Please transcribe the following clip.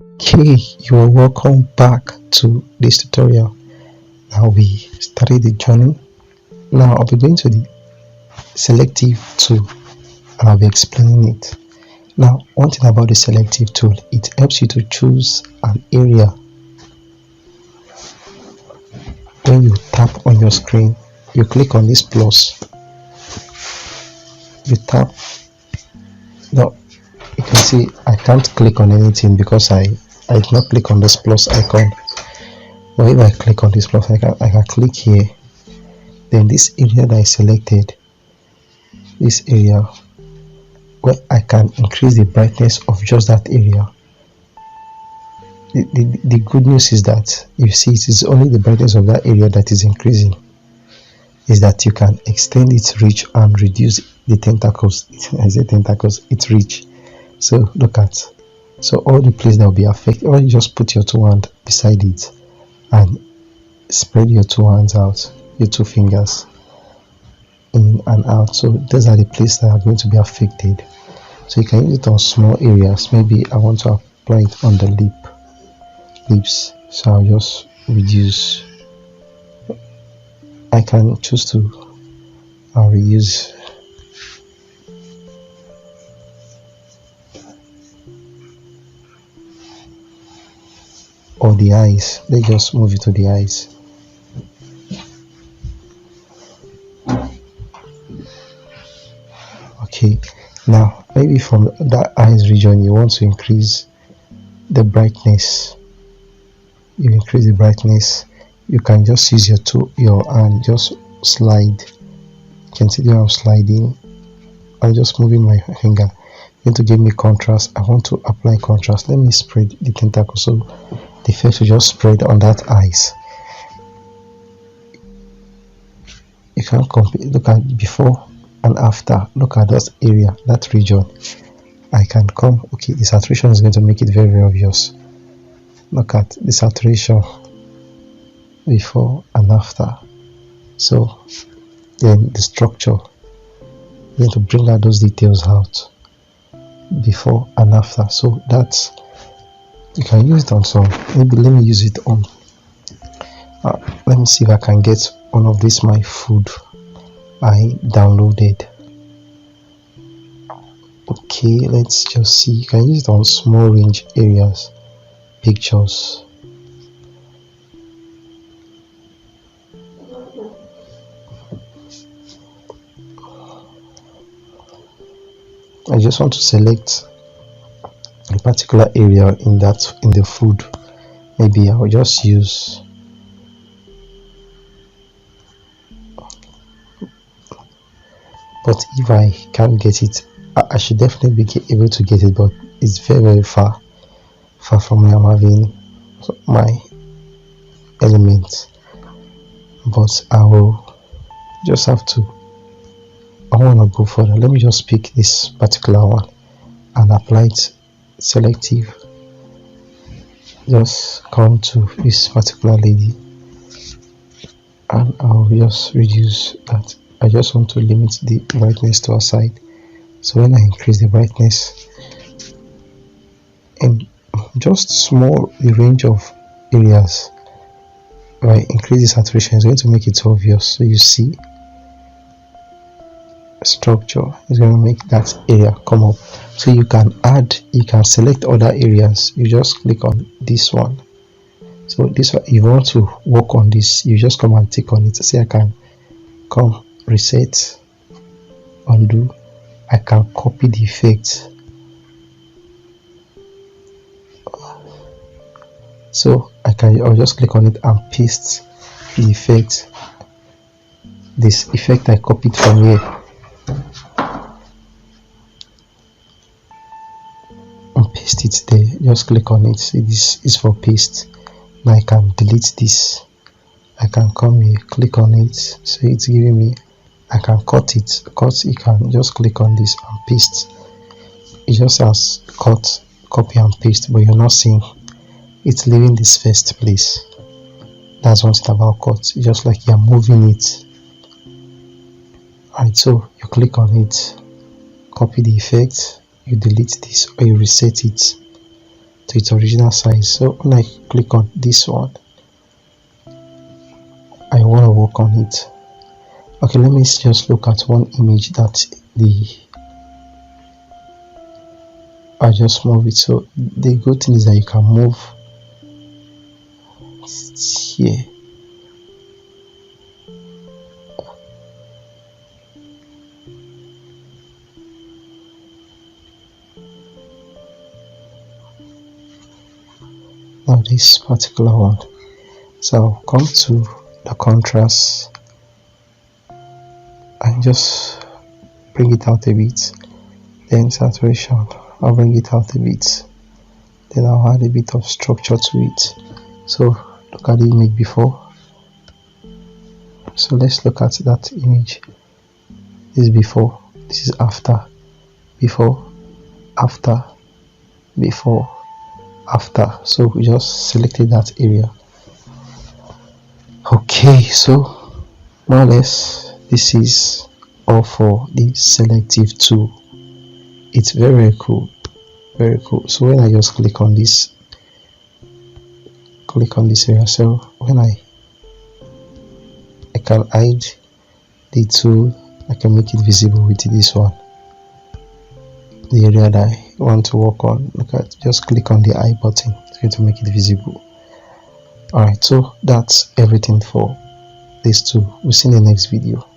Okay, you are welcome back to this tutorial. Now we started the journey. Now I'll be going to the selective tool and I'll be explaining it. Now, one thing about the selective tool, it helps you to choose an area. When you tap on your screen, you click on this plus, you tap. Now you can see I can't click on anything because I did not click on this plus icon. But if I click on this plus icon, I can click here. Then this area that I selected, this area where I can increase the brightness of just that area. The good news is that you see it is only the brightness of that area that is increasing, is that you can extend its reach and reduce the tentacles. I say tentacles, its reach. So look at, so all the place that will be affected, or you just put your two hands beside it and spread your two hands out, your two fingers in and out. So those are the places that are going to be affected. So you can use it on small areas. Maybe I want to apply it on the lips, so I'll just reduce. I can choose to reuse. Or the eyes, let's just move it to the eyes. Okay, now maybe from that eyes region you want to increase the brightness. You increase the brightness, you can just use your hand, just slide. You can see that I'm sliding. I'm just moving my finger. Going to give me contrast. I want to apply contrast. Let me spread the tentacle so the face will just spread on that eyes. You can compare, look at before and after. Look at that area, that region. I can come. Okay, the saturation is going to make it very, very obvious. Look at the saturation before and after. So then the structure, we're going to bring out those details out before and after. So that's, you can use it on some. Maybe let me use it on let me see if I can get one of these my food I downloaded. Okay, let's just see. You can use it on small range areas, pictures. I just want to select a particular area in the food. Maybe I will just use but if I can't get it, I should definitely be able to get it, but it's very, very far from where I'm having my element. But I will just have to, I want to go further. Let me just pick this particular one and apply it selective. Just come to this particular lady and I'll just reduce that. I just want to limit the brightness to a side. So when I increase the brightness in just small the range of areas, right, increase the saturation is going to make it obvious. So you see structure is going to make that area come up. So you can add, you can select other areas. You just click on this one. So this one, if you want to work on this, you just come and tick on it. See, I can come reset, undo. I can copy the effect. So I'll just click on it and paste the effect. This effect I copied from here and paste it there. Just click on it. See, this is for paste. Now I can delete this. I can come here, click on it. So it's giving me, I can cut it. You can just click on this and paste. It just has cut, copy and paste, but you're not seeing it's leaving this first place. That's one thing about cut. It's just like you're moving it. Alright, so you click on it, copy the effect, you delete this or you reset it. to its original size. So when I click on this one, I want to work on it. Okay, let me just look at one image that I just move it. So the good thing is that you can move here. Now this particular one, so I'll come to the contrast and just bring it out a bit. Then saturation, I'll bring it out a bit. Then I'll add a bit of structure to it. So look at the image before. So let's look at that image. This is before, this is after, before, after, before, after. So we just selected that area. Okay, so more or less this is all for the selective tool. It's very cool, very cool. So when I just click on this area, so when I can hide the tool, I can make it visible with this one, the area that I want to work on. Look at, just click on the I button, it's going to make it visible. Alright, so that's everything for this tool. We'll see in the next video.